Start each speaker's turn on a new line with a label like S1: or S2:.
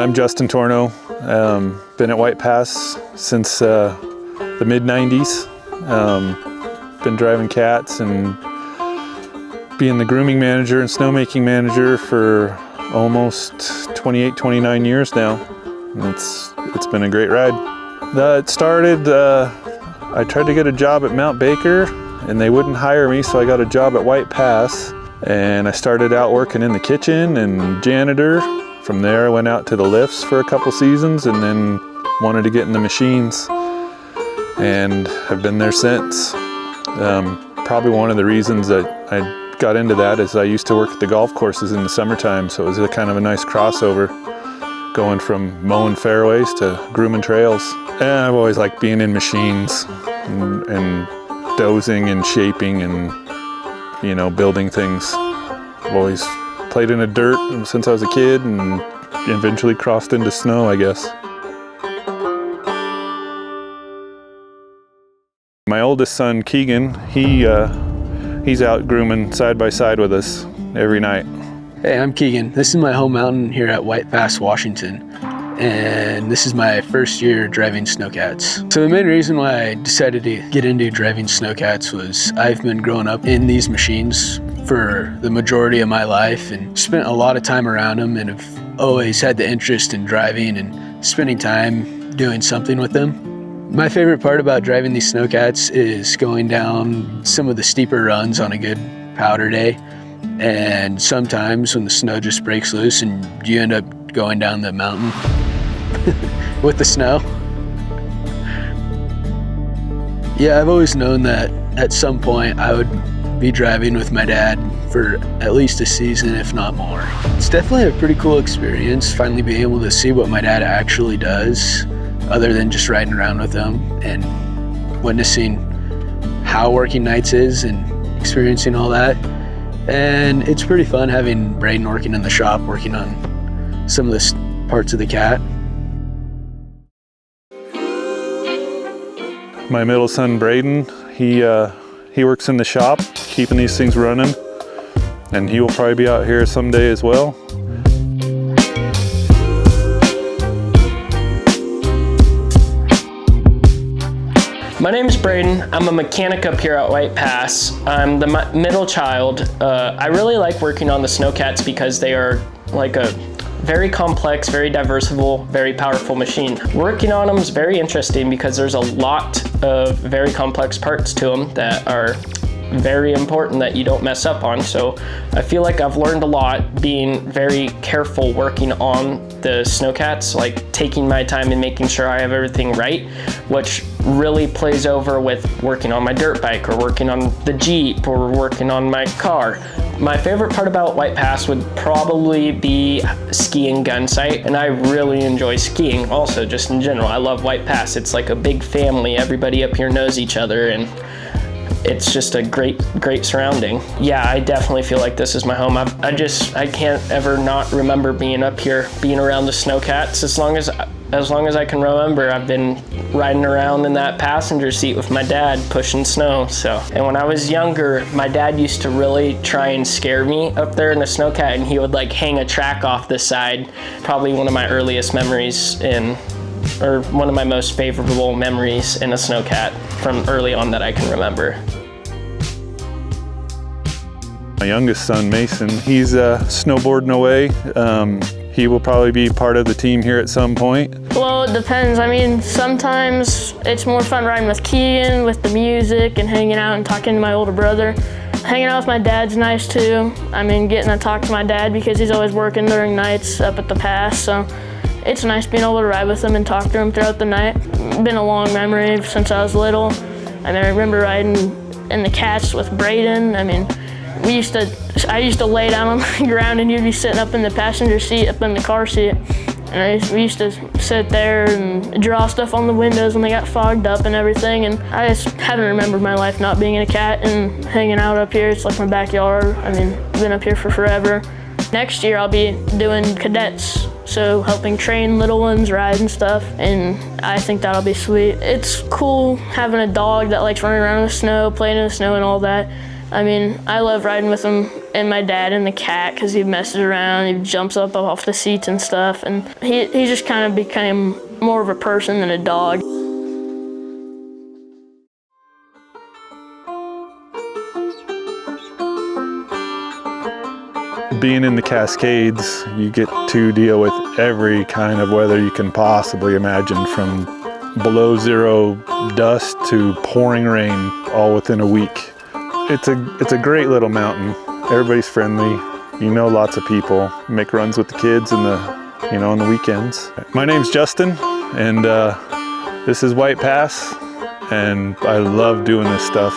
S1: I'm Justin Tornow. Been at White Pass since the mid-90s. Been driving cats and being the grooming manager and snowmaking manager for almost 28, 29 years now. And it's been a great ride. It started, I tried to get a job at Mount Baker and they wouldn't hire me, so I got a job at White Pass. And I started out working in the kitchen and janitor. From there I went out to the lifts for a couple seasons and then wanted to get in the machines. And have been there since. Probably one of the reasons that I got into that is I used to work at the golf courses in the summertime, so it was kind of a nice crossover going from mowing fairways to grooming trails. And I've always liked being in machines and dozing and shaping and, you know, building things. I've always played in the dirt since I was a kid and eventually crossed into snow, I guess. My oldest son, Keegan, he's out grooming side by side with us every night.
S2: Hey, I'm Keegan. This is my home mountain here at White Pass, Washington. And this is my first year driving snowcats. So the main reason why I decided to get into driving snowcats was I've been growing up in these machines for the majority of my life and spent a lot of time around them and have always had the interest in driving and spending time doing something with them. My favorite part about driving these snowcats is going down some of the steeper runs on a good powder day. And sometimes when the snow just breaks loose and you end up going down the mountain with the snow. Yeah, I've always known that at some point I would be driving with my dad for at least a season, if not more. It's definitely a pretty cool experience, finally being able to see what my dad actually does, other than just riding around with him and witnessing how working nights is and experiencing all that. And it's pretty fun having Braden working in the shop, working on some of the parts of the cat.
S1: My middle son, Braden, he works in the shop, keeping these things running, and he will probably be out here someday as well.
S3: My name is Braden. I'm a mechanic up here at White Pass. I'm the middle child. I really like working on the snowcats because they are like a very complex, very diversifiable, very powerful machine. Working on them is very interesting because there's a lot of very complex parts to them that are very important that you don't mess up on. So I feel like I've learned a lot being very careful working on the snowcats, like taking my time and making sure I have everything right, which really plays over with working on my dirt bike or working on the Jeep or working on my car. My favorite part about White Pass would probably be skiing gun sight, and I really enjoy skiing also, just in general. I love White Pass. It's like a big family. Everybody up here knows each other, and it's just a great surrounding. Yeah, I definitely feel like this is my home. I can't ever not remember being up here, being around the snowcats. As long as I can remember, I've been riding around in that passenger seat with my dad pushing snow. And when I was younger, my dad used to really try and scare me up there in a snowcat, and he would like hang a track off the side. Probably one of my earliest memories or one of my most favorable memories in a snowcat from early on that I can remember.
S1: My youngest son, Mason, he's snowboarding away. He will probably be part of the team here at some point.
S4: Well, it depends. I mean, sometimes it's more fun riding with Keegan, with the music and hanging out and talking to my older brother. Hanging out with my dad's nice too. I mean, getting to talk to my dad because he's always working during nights up at the pass. So it's nice being able to ride with him and talk to him throughout the night. Been a long memory since I was little. I mean, I remember riding in the cats with Braedan. I mean, I used to lay down on the ground and you'd be sitting up in the passenger seat, up in the car seat. And we used to sit there and draw stuff on the windows when they got fogged up and everything. And I just haven't remembered my life not being in a cat and hanging out up here. It's like my backyard. I mean, I've been up here for forever. Next year I'll be doing cadets, so helping train little ones ride and stuff, and I think that'll be sweet. It's cool having a dog that likes running around in the snow, playing in the snow and all that. I mean, I love riding with him and my dad and the cat because he messes around, he jumps up off the seats and stuff, and he just kind of became more of a person than a dog.
S1: Being in the Cascades, you get to deal with every kind of weather you can possibly imagine, from below zero dust to pouring rain, all within a week. It's a great little mountain. Everybody's friendly. You know lots of people. Make runs with the kids on the weekends. My name's Justin, and this is White Pass, and I love doing this stuff.